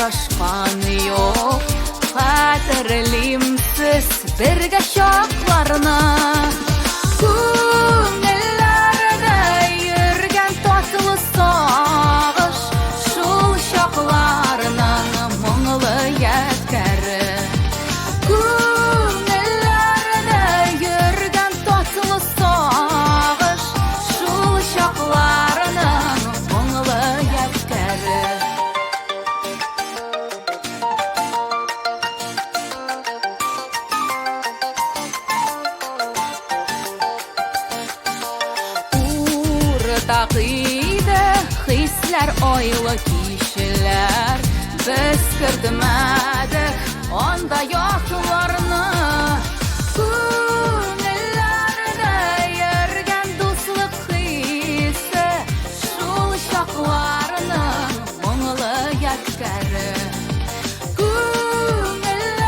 aşkan yok. Hatırlimsiz birge şoklarına. Күңелләрдә йөргән татлы сагыш, шул шакларның моңлы ядкәре. Күңелләрдә йөргән татлы сагыш, шул шакларның моңлы ядкәре. Taqide hisler oylu kişiler, biz kırdımadık onda yoklarını. Күңелләрдә йөргән дуслык хисе, шул шакларның моңлы ядкәре. Күңелләрдә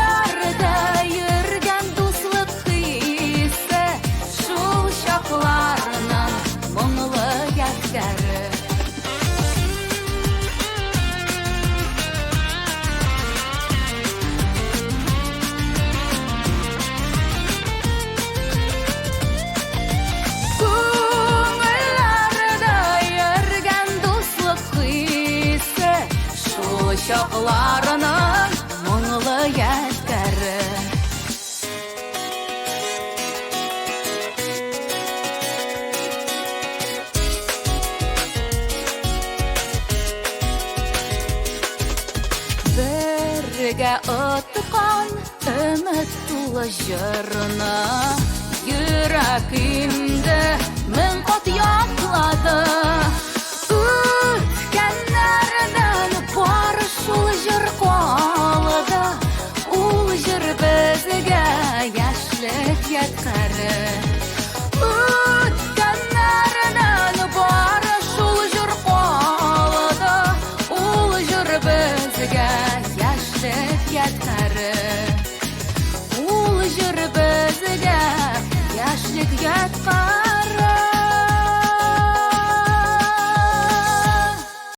йөргән дуслык хисе, шул шакларның моңлы ядкәре. Күңелләрдә йөргән дуслык хисе, шул шакларның моңлы ядкәре. Birge ötkən ümit tulu jırını, yürekimde min qat yakladı. Ütkənlərdən bari şul jır qaldı, ul jır bizge yaşlik yadkəri. Ütkənlərdən bari şul jır qaldı, ul jır bizge yaşlik yadkəri. Ul jır bizge yaşlik yadkəri.